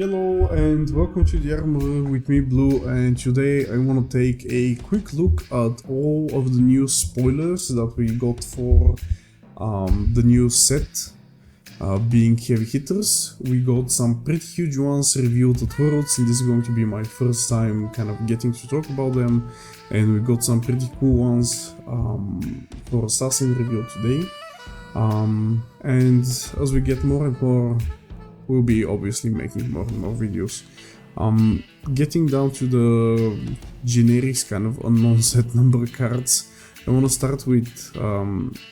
Hello and welcome to the Armourer with me, Blue, and today I want to take a quick look at all of the new spoilers that we got for the new set, being heavy hitters. We got some pretty huge ones revealed at Worlds, and this is going to be my first time kind of getting to talk about them, and we got some pretty cool ones for Assassin revealed today. And as we get more and more, we'll be obviously making more and more videos. Getting down to the generics, kind of unknown set number cards, I want to start with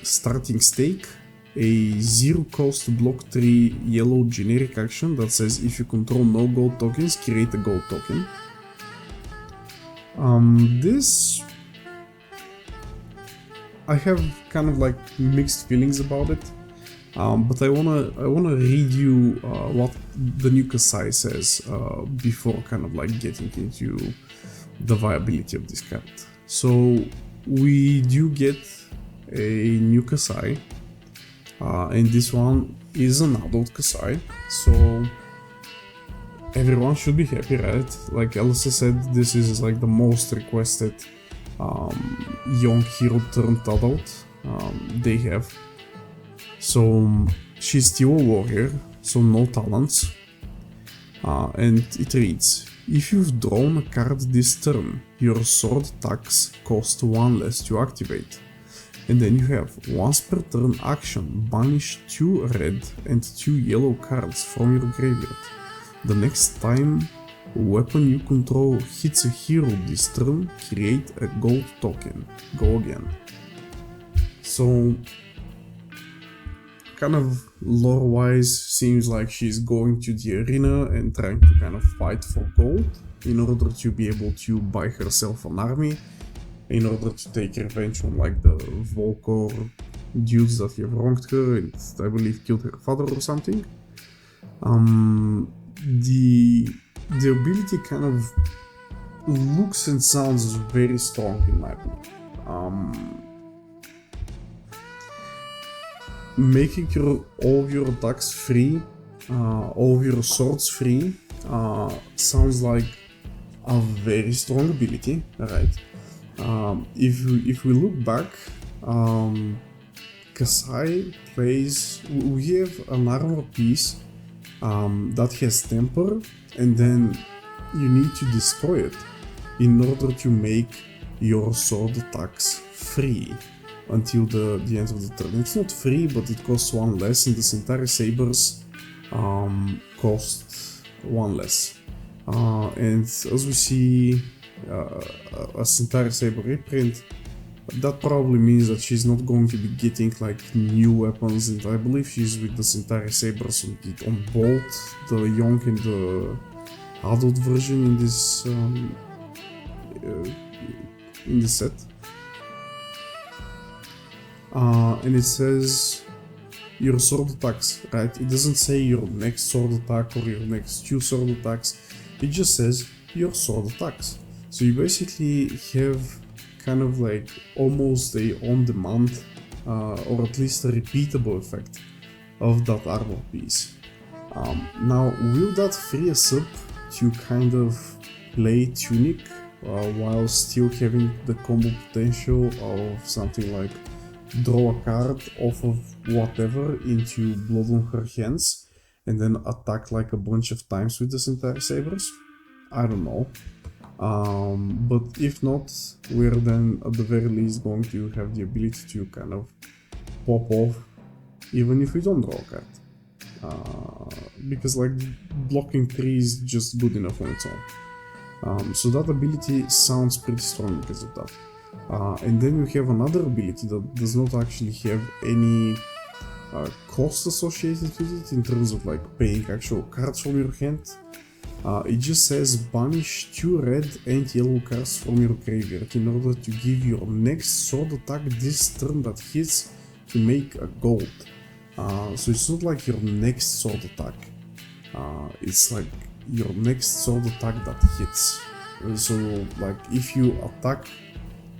Starting Stake, a zero cost block 3 yellow generic action that says if you control no gold tokens, create a gold token. This I have kind of like mixed feelings about it. But I wanna read you what the new Kassai says before kind of like getting into the viability of this card. So we do get a new Kassai, and this one is an adult Kassai, so everyone should be happy, right? Like Elsa said, this is like the most requested young hero turned adult they have. So she's still a warrior, so no talents, and it reads: if you've drawn a card this turn, your sword attacks cost 1 less to activate, and then you have once per turn action, banish 2 red and 2 yellow cards from your graveyard. The next time a weapon you control hits a hero this turn, create a gold token. Go again. So kind of lore-wise, seems like she's going to the arena and trying to kind of fight for gold in order to be able to buy herself an army, in order to take revenge on like the Volkor dudes that have wronged her and I believe killed her father or something. The ability kind of looks and sounds very strong in my opinion. Making all of your attacks free, all of your swords free, sounds like a very strong ability, right? If we look back, Kassai plays, we have an armor piece that has temper, and then you need to destroy it in order to make your sword attacks free until the end of the turn. It's not free, but it costs 1 less, and the Centauri Sabers cost 1 less. And as we see a Centauri Saber reprint, that probably means that she's not going to be getting like new weapons, and I believe she's with the Centauri Sabers on both the young and the adult version in this set. And it says your sword attacks, right? It doesn't say your next sword attack or your next 2 sword attacks, it just says your sword attacks. So you basically have kind of like almost a on-demand or at least a repeatable effect of that armor piece. Now, will that free us up to kind of play Tunic while still having the combo potential of something like draw a card off of whatever into Blood on her hands and then attack like a bunch of times with the Centauri Sabers? I don't know. But if not, we're then at the very least going to have the ability to kind of pop off even if we don't draw a card. Because like blocking 3 is just good enough on its own. So that ability sounds pretty strong because of that. And then we have another ability that does not actually have any cost associated with it in terms of like paying actual cards from your hand. It just says banish 2 red and yellow cards from your graveyard in order to give your next sword attack this turn that hits to make a gold. So it's not like your next sword attack, it's like your next sword attack that hits. So like if you attack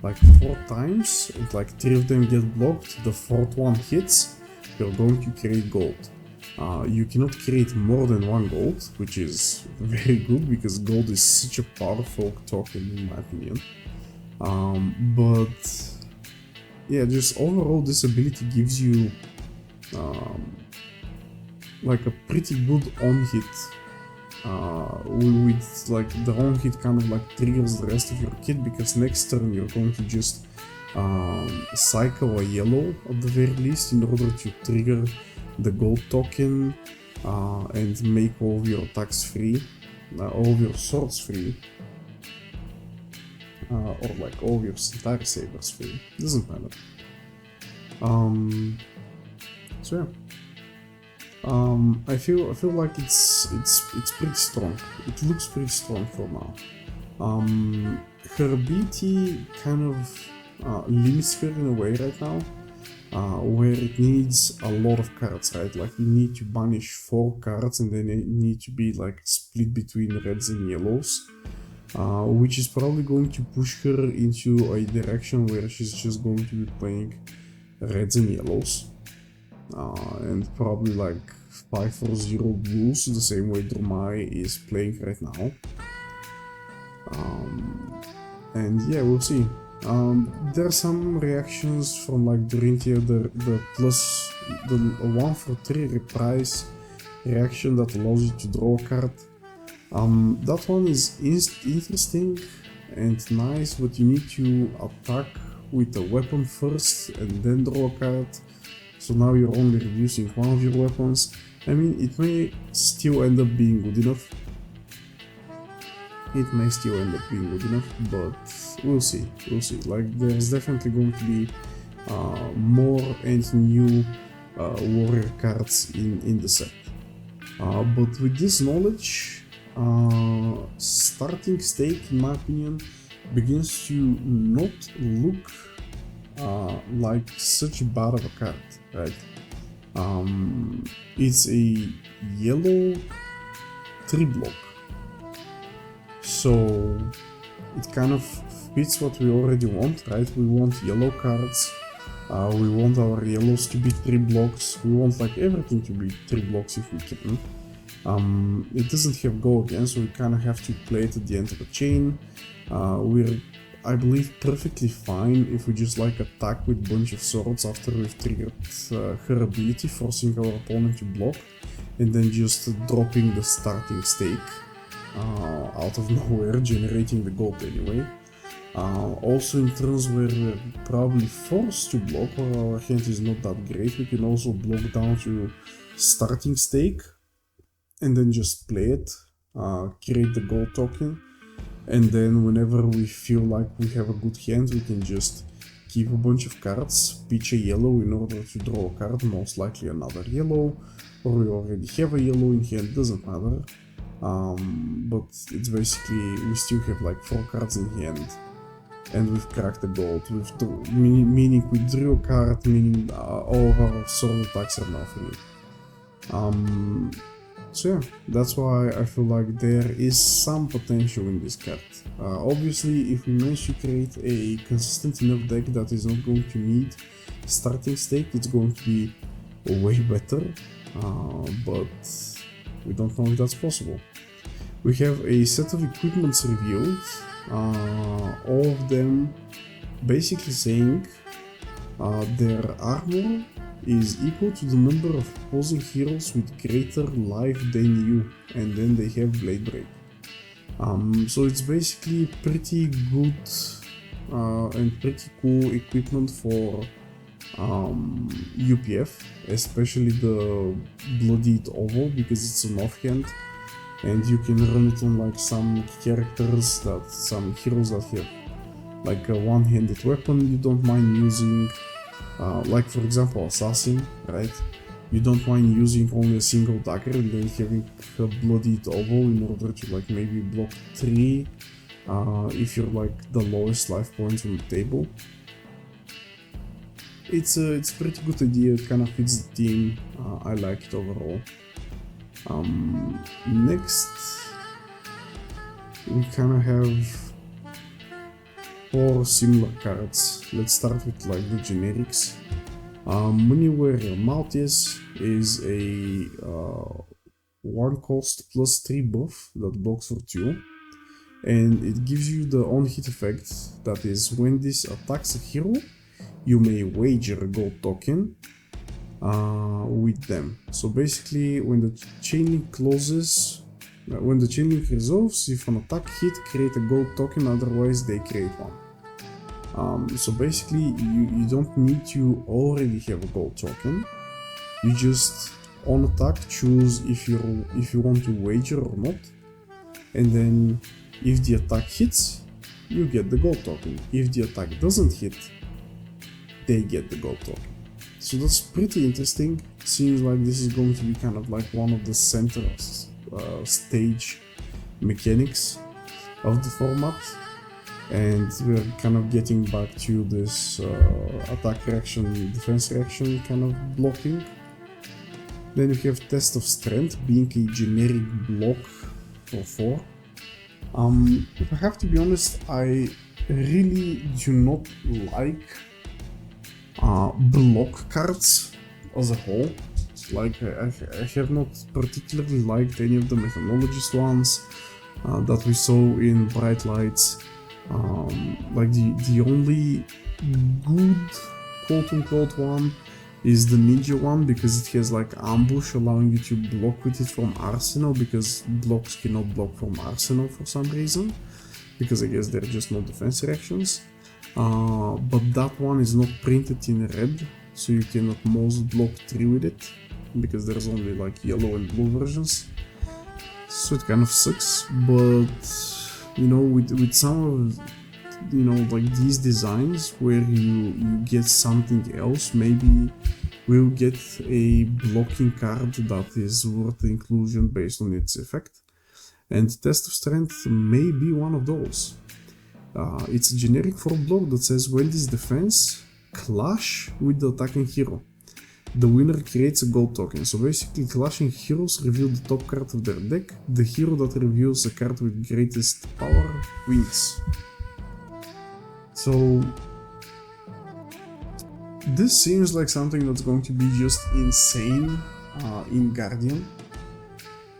like 4 times and like 3 of them get blocked, the 4th one hits, you're going to create gold. You cannot create more than one gold, which is very good because gold is such a powerful token in my opinion. But yeah, just overall this ability gives you like a pretty good on hit. With like the on hit kind of like triggers the rest of your kit, because next turn you're going to just cycle a yellow at the very least in order to trigger the gold token and make all of your attacks free, all of your swords free, or like all of your entire sabers free. Doesn't matter. So yeah. I feel like it's pretty strong. It looks pretty strong for now. Her ability kind of limits her in a way right now, where it needs a lot of cards, right? Like you need to banish 4 cards and then they need to be like split between reds and yellows, which is probably going to push her into a direction where she's just going to be playing reds and yellows. And probably like 5 or 0 blues, the same way Dromai is playing right now. And yeah, we'll see. There are some reactions from like Dorinthia, the 1 for 3 reprise reaction that allows you to draw a card. That one is interesting and nice, but you need to attack with a weapon first and then draw a card. So now you're only reducing one of your weapons. I mean, it may still end up being good enough. It may still end up being good enough, but we'll see. We'll see. Like, there's definitely going to be more and new warrior cards in the set. But with this knowledge, starting stake, in my opinion, begins to not look like such bad of a card, right? It's a yellow 3-block, so it kind of fits what we already want, right? We want yellow cards, we want our yellows to be 3 blocks, we want like everything to be 3 blocks if we can. It doesn't have go again, so we kind of have to play it at the end of a chain. We're, I believe, perfectly fine if we just like attack with bunch of swords after we've triggered her ability, forcing our opponent to block, and then just dropping the starting stake out of nowhere, generating the gold anyway. Also in turns where we're probably forced to block or our hand is not that great, we can also block down to starting stake and then just play it, create the gold token. And then whenever we feel like we have a good hand, we can just keep a bunch of cards, pitch a yellow in order to draw a card, most likely another yellow, or we already have a yellow in hand, doesn't matter. But it's basically, we still have like 4 cards in hand, and we've cracked the gold, meaning we drew a card, meaning all of our sword attacks are now free. So yeah, that's why I feel like there is some potential in this card. Obviously, if we manage to create a consistent enough deck that is not going to need starting stake, it's going to be way better, but we don't know if that's possible. We have a set of equipments revealed, all of them basically saying their armor is equal to the number of opposing heroes with greater life than you, and then they have blade break. So it's basically pretty good and pretty cool equipment for UPF, especially the Bloodied Oval, because it's an offhand and you can run it on like some characters, some heroes that have like a one-handed weapon you don't mind using. Like for example Assassin, right? You don't mind using only a single dagger and then having a Bloodied Oval in order to like maybe block 3 if you're like the lowest life points on the table. It's a pretty good idea, it kind of fits the team, I like it overall. Next we kind of have 4 similar cards. Let's start with like the generics. Money Warrior Maltese is a 1 cost plus 3 buff that blocks for 2, and it gives you the on-hit effect, that is, when this attacks a hero, you may wager a gold token with them. So basically, when the chain link closes, when the chain link resolves, if an attack hit, create a gold token, otherwise they create one. So basically, you don't need to already have a gold token. You just on attack choose if you want to wager or not, and then if the attack hits, you get the gold token. If the attack doesn't hit, they get the gold token. So that's pretty interesting. Seems like this is going to be kind of like one of the center stage mechanics of the format, and we're kind of getting back to this attack reaction, defense reaction kind of blocking. Then we have Test of Strength, being a generic block for 4. If I have to be honest, I really do not like block cards as a whole. Like, I have not particularly liked any of the Mechanologist ones that we saw in Bright Lights. Like, the only good quote-unquote one is the Ninja one, because it has like ambush, allowing you to block with it from Arsenal, because blocks cannot block from Arsenal for some reason, because I guess they're just not defense reactions. But that one is not printed in red, so you cannot most block 3 with it, because there's only like yellow and blue versions. So it kind of sucks, but you know, with some of, you know, like these designs where you get something else, maybe we'll get a blocking card that is worth inclusion based on its effect, and Test of Strength may be one of those. It's a generic 4 block that says when this defense clash with the attacking hero, the winner creates a gold token. So basically, clashing heroes reveal the top card of their deck. The hero that reveals a card with greatest power wins. So this seems like something that's going to be just insane in Guardian.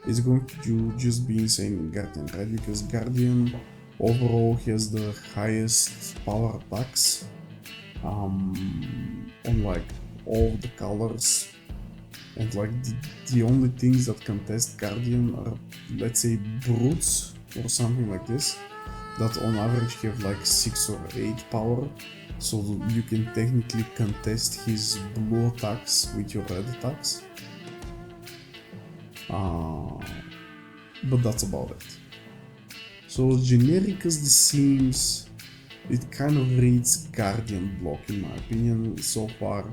It's going to just be insane in Guardian, right? Because Guardian overall has the highest power attacks on like all the colors, and like the only things that can test Guardian are, let's say, brutes or something like this, that on average have like 6 or 8 power, so you can technically contest his blue attacks with your red attacks. But that's about it. So generic as this seems, it kind of reads Guardian block in my opinion so far.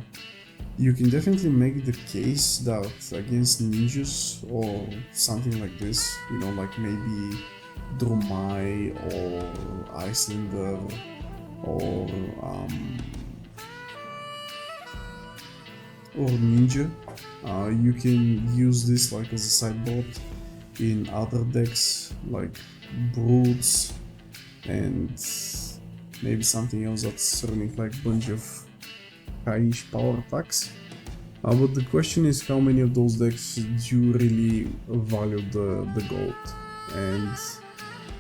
You can definitely make the case that against ninjas or something like this, you know, like maybe Dromai or Icelander or Ninja, you can use this like as a sideboard in other decks like Brutes and maybe something else that's running like a bunch of high-ish power attacks. But the question is, how many of those decks do really value the gold? And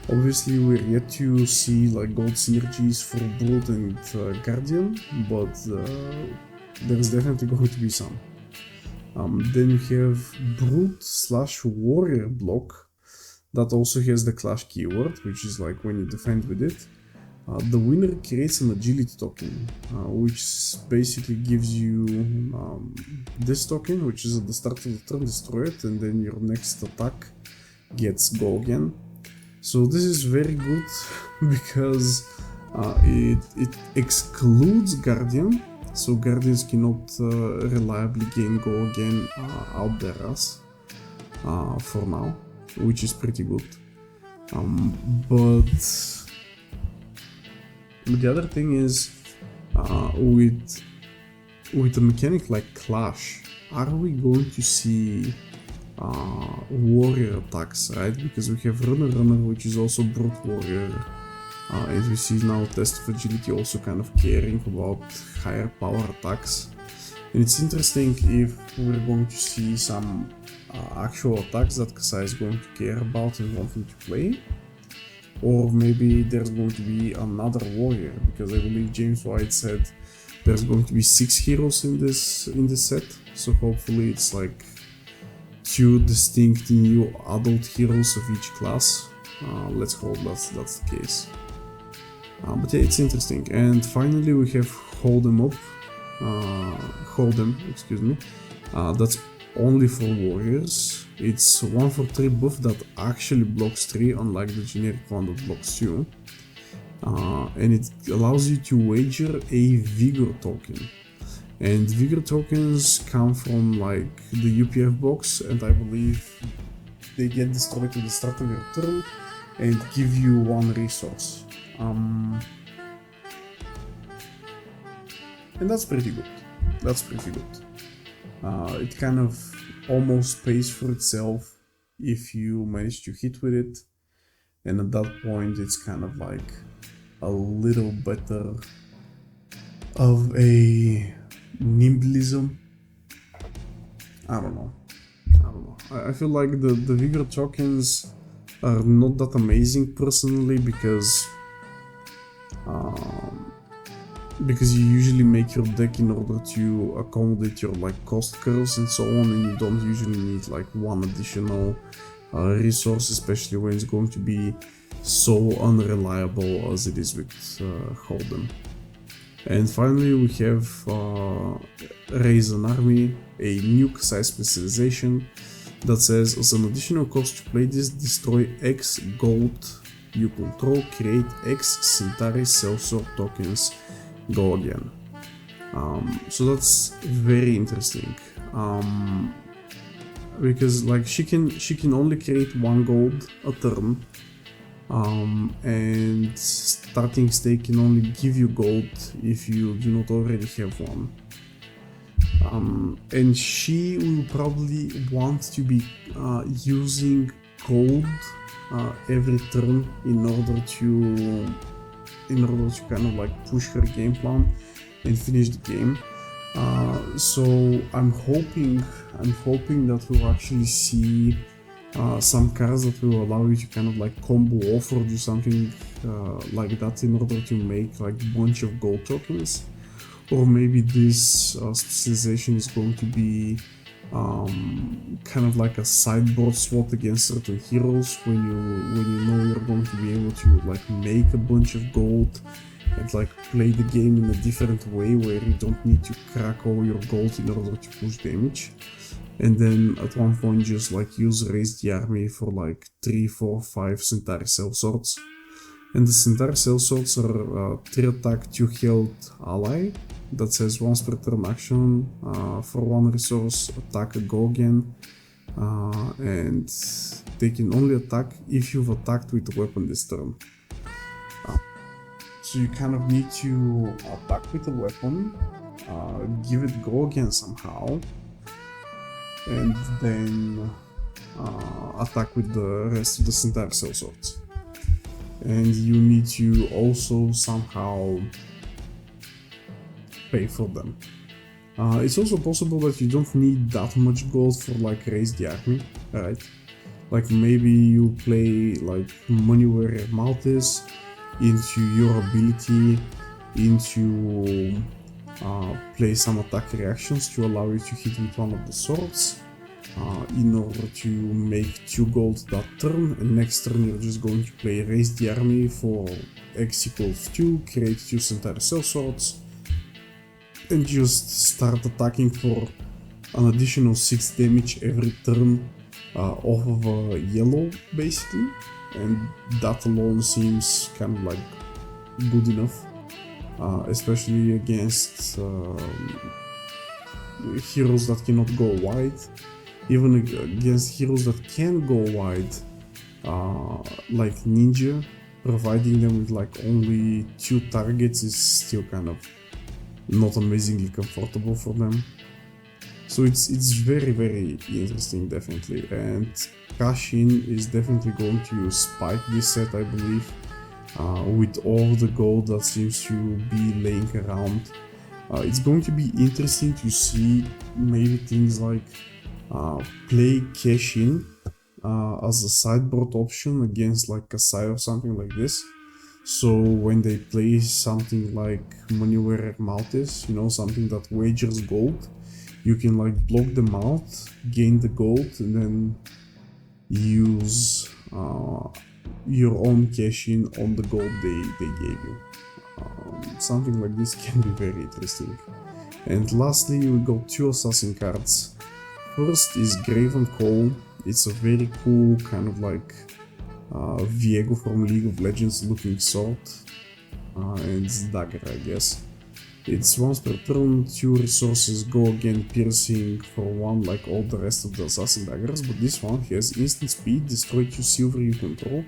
obviously we're yet to see like gold synergies for Brute and Guardian, but there's definitely going to be some. Then you have Brute / Warrior block that also has the clash keyword, which is like when you defend with it. The winner creates an agility token, which basically gives you this token, which is at the start of the turn, destroy it, and then your next attack gets go again. So this is very good because it excludes Guardian, so Guardians cannot reliably gain go again out their ass for now, which is pretty good. But the other thing is, with a mechanic like Clash, are we going to see warrior attacks, right? Because we have Runner, which is also Brute Warrior, and we see now Test of Agility also kind of caring about higher power attacks. And it's interesting if we're going to see some actual attacks that Kassai is going to care about and wanting to play, or maybe there's going to be another warrior, because I believe James White said there's going to be 6 heroes in this set, so hopefully it's like 2 distinct new adult heroes of each class. Let's hope that's the case. But yeah, it's interesting. And finally we have Hold 'em, excuse me. That's only for warriors. It's 1/3 buff that actually blocks 3, unlike the generic one that blocks 2. And it allows you to wager a Vigor token. And Vigor tokens come from like the UPF box, and I believe they get destroyed at the start of your turn and give you 1 resource. And that's pretty good. It kind of almost pays for itself if you manage to hit with it, and at that point it's kind of like a little better of a nimblism. I don't know. I feel like the Vigor tokens are not that amazing personally, because you usually make your deck in order to accommodate your like cost curves and so on, and you don't usually need like 1 additional resource, especially when it's going to be so unreliable as it is with Hold'em. And finally we have Raise an Army, a new Kassai specialization that says, as an additional cost to play this, destroy X gold you control, create X Centauri Sellsword tokens, go again. So that's very interesting, because like she can only create 1 gold a turn, and starting stake can only give you gold if you do not already have 1. And she will probably want to be using gold every turn in order to kind of like push her game plan and finish the game. So I'm hoping that we'll actually see some cards that will allow you to kind of like combo off or do something like that in order to make like a bunch of gold tokens. Or maybe this specialization is going to be kind of like a sideboard swap against certain heroes when you know you're going to be able to like make a bunch of gold and like play the game in a different way, where you don't need to crack all your gold in order to push damage. And then at one point just like use Raise the Army for like 3, 4, 5 Centauri Sellswords. And the Centauri Sellswords are 3 attack, 2 health ally that says once per turn action, for 1 resource, attack, go again, and they can only attack if you've attacked with a weapon this turn. So you kind of need to attack with a weapon, give it go again somehow, and then attack with the rest of the Centauri Sellswords. And you need to also somehow pay for them. It's also possible that you don't need that much gold for like Raise the Army, right? Like maybe you play like Money Warrior Maltese into your ability, into play some attack reactions to allow you to hit with one of the swords, in order to make 2 gold that turn, and next turn you're just going to play Raise the Army for X equals 2, create 2 Centauri Sellswords, and just start attacking for an additional 6 damage every turn off of a yellow, basically. And that alone seems kind of like good enough, especially against heroes that cannot go wide. Even against heroes that can go wide, like Ninja, providing them with like only 2 targets is still kind of not amazingly comfortable for them. So it's very, very interesting, definitely. And Kashin is definitely going to spike this set, I believe, with all the gold that seems to be laying around. It's going to be interesting to see maybe things like play cash in as a sideboard option against like Kassai or something like this. So when they play something like Maneuver Maltes, you know, something that wagers gold, you can like block them out, gain the gold, and then use your own cash in on the gold they gave you. Something like this can be very interesting. And lastly, we got two assassin cards. First is Graven Call. It's a very cool kind of like Viego from League of Legends looking sword, and it's dagger, I guess. It's once per turn, 2 resources, go again, piercing for 1 like all the rest of the assassin daggers, but this one has instant speed, destroy 2 silver you control,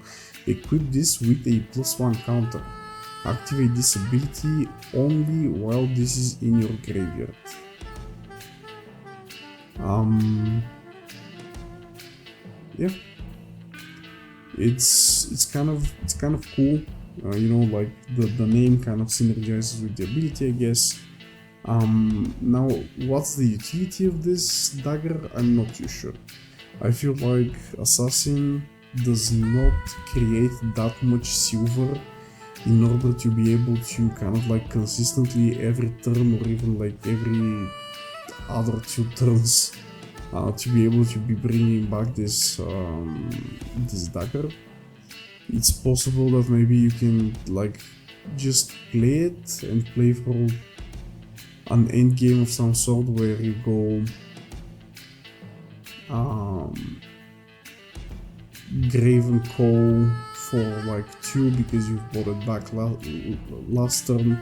equip this with a +1 counter. Activate this ability only while this is in your graveyard. Yeah. It's kind of cool, you know, like the name kind of synergizes with the ability, I guess. Now, what's the utility of this dagger? I'm not too sure. I feel like Assassin does not create that much silver in order to be able to kind of like consistently every turn or even like every other 2 turns to be able to be bringing back this this dagger. It's possible that maybe you can like just play it and play for an end game of some sort where you go Graven Call for like 2 because you've bought it back last turn,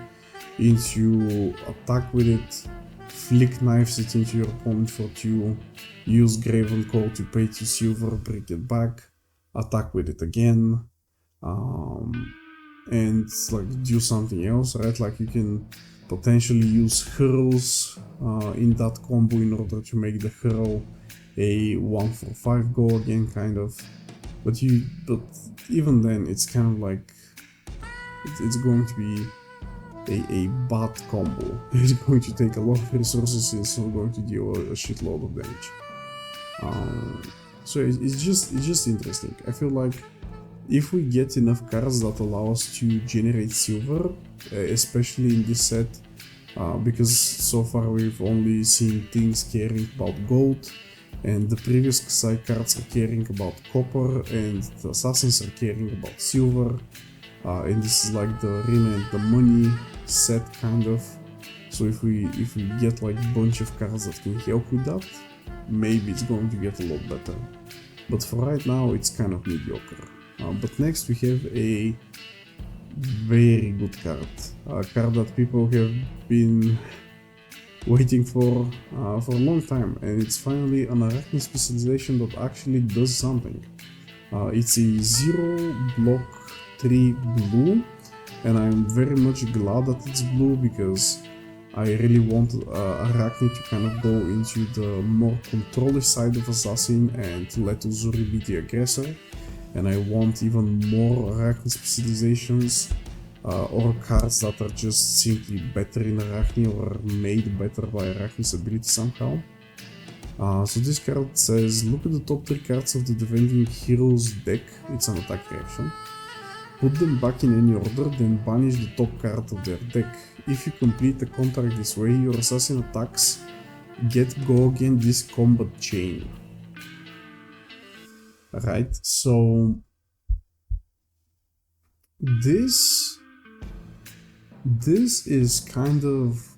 into attack with it, flick knives it into your opponent for 2, use Graven Call to pay 2 silver, bring it back, attack with it again, and like do something else, right? Like you can potentially use hurls in that combo in order to make the hurl a 1 for 5 go again, kind of. But even then, it's kind of like it's going to be a bad combo. It's going to take a lot of resources, it's not going to deal a shitload of damage. So it's just interesting. I feel like if we get enough cards that allow us to generate silver, especially in this set, because so far we've only seen things caring about gold, and the previous Kassai cards are caring about copper, and the assassins are caring about silver, and this is like the arena and the money set kind of. So if we get like a bunch of cards that can help with that, maybe it's going to get a lot better. But for right now, it's kind of mediocre. But next we have a very good card, a card that people have been waiting for a long time, and it's finally an Arakni specialization that actually does something. It's a 0 block 3 blue, and I'm very much glad that it's blue because I really want Arakni to kind of go into the more controllish side of Assassin and let Uzuri be the aggressor, and I want even more Arakni specializations. Or cards that are just simply better in Arakni or made better by Arakni's ability somehow. So this card says, look at the top 3 cards of the defending hero's deck, it's an attack reaction. Put them back in any order, then banish the top card of their deck. If you complete the contract this way, your assassin attacks get go again this combat chain. Right, so this is kind of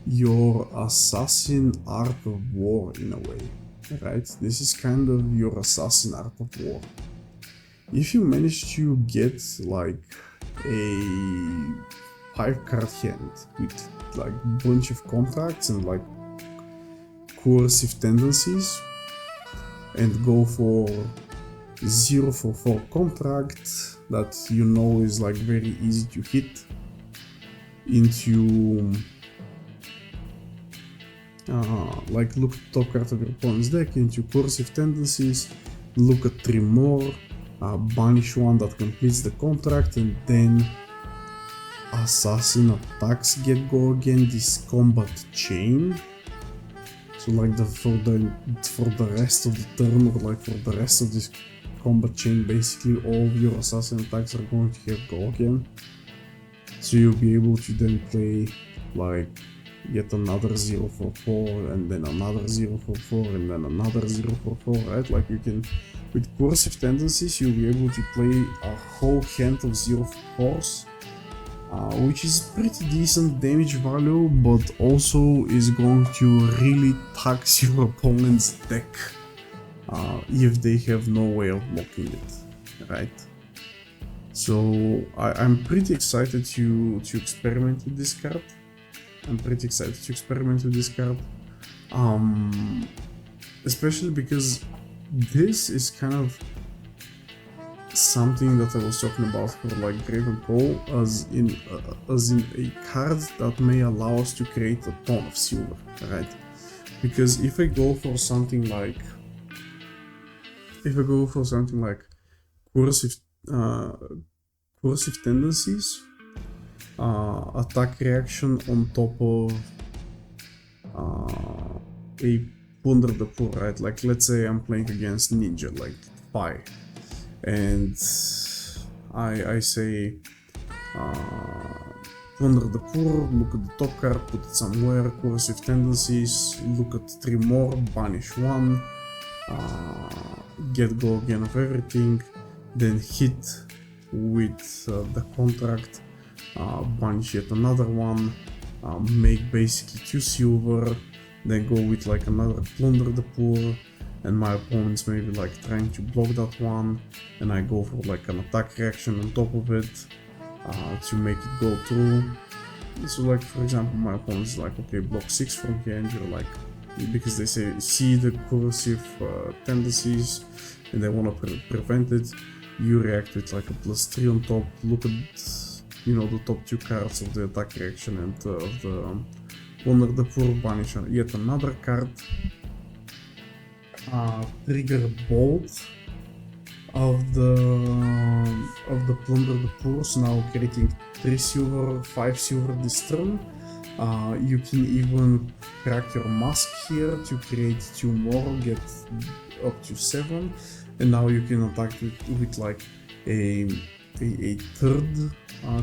your Assassin Art of War in a way, right? This is kind of your Assassin Art of War. If you manage to get like a 5-card hand with like a bunch of contracts and like coercive tendencies, and go for 0 for 4 contract that you know is like very easy to hit, into like look at the top card of your opponent's deck, into coercive tendencies, look at 3 more, banish one that completes the contract, and then assassin attacks get go again, this combat chain. So like for the rest of the turn, or like for the rest of this combat chain, basically all of your assassin attacks are going to get go again. So you'll be able to then play like yet another 0 for 4, and then another 0 for 4, and then another 0 for 4, right? Like you can, with coercive tendencies, you'll be able to play a whole hand of 0 for 4s, which is pretty decent damage value, but also is going to really tax your opponent's deck if they have no way of blocking it, right? So I'm pretty excited to experiment with this card. Especially because this is kind of something that I was talking about for like Grave and Call, as in a card that may allow us to create a ton of silver, right? Because if I go for something like coercive tendencies, attack reaction on top of a Plunder the Poor, right? Like let's say I'm playing against Ninja, like Pi, and I say Plunder the Poor, look at the top card, put it somewhere, coercive tendencies, look at 3 more, banish 1, get go again of everything, then hit with the contract, banish yet another one, make basically 2 silver, then go with like another Plunder the Poor, and my opponent's maybe like trying to block that one, and I go for like an attack reaction on top of it to make it go through. So like for example, my opponent's like, okay, block 6 from here, and you're like, because they say see the coercive tendencies and they want to prevent it, you react with like a +3 on top, look at, you know, the top 2 cards of the attack reaction and of the Plunder the Poor, banish yet another card, trigger bolt of the Plunder the Poor, so now creating 3 silver, 5 silver this turn. You can even crack your mask here to create 2 more, get up to 7, and now you can attack with like a third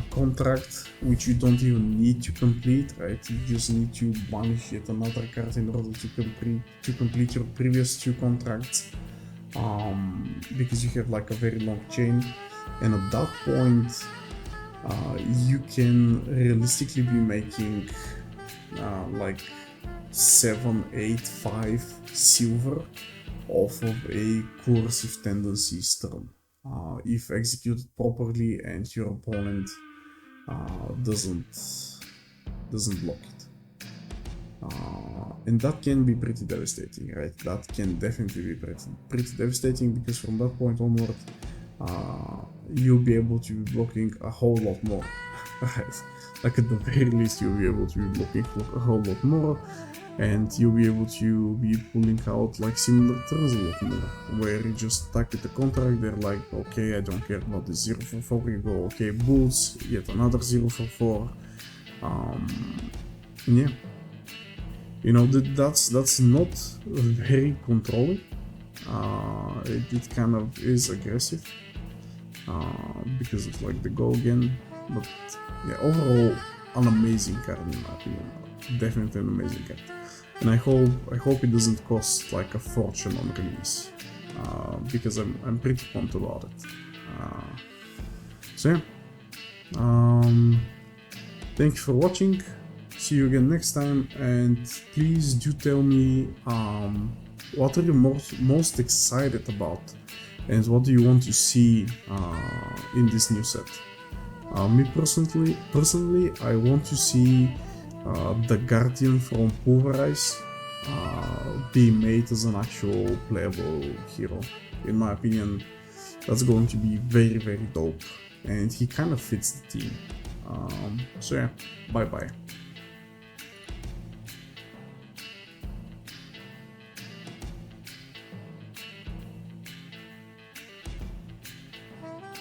contract, which you don't even need to complete, right? You just need to banish yet another card in order to complete your previous 2 contracts, because you have like a very long chain, and at that point you can realistically be making like 7, 8, 5 silver off of a coercive tendencies turn, if executed properly and your opponent doesn't block it. And that can be pretty devastating, right? That can definitely be pretty devastating, because from that point onward, you'll be able to be blocking a whole lot more, right? Like at the very least, you'll be able to be blocking a whole lot more, and you'll be able to be pulling out like similar turns a lot more, where you just attack with the contract, they're like, okay, I don't care about the 0 for 4, you go, okay, bulls, yet another 0 for 4, yeah. You know, that's not very controlling, it kind of is aggressive, because of like the go again, but yeah, overall an amazing card in my opinion, definitely an amazing card, and I hope it doesn't cost like a fortune on release, because I'm pretty pumped about it. So yeah, thank you for watching. See you again next time, and please do tell me what are you most excited about, and what do you want to see in this new set. Me personally, I want to see the Guardian from Pulverize be made as an actual playable hero. In my opinion, that's going to be very, very dope, and he kind of fits the team. So yeah, bye bye.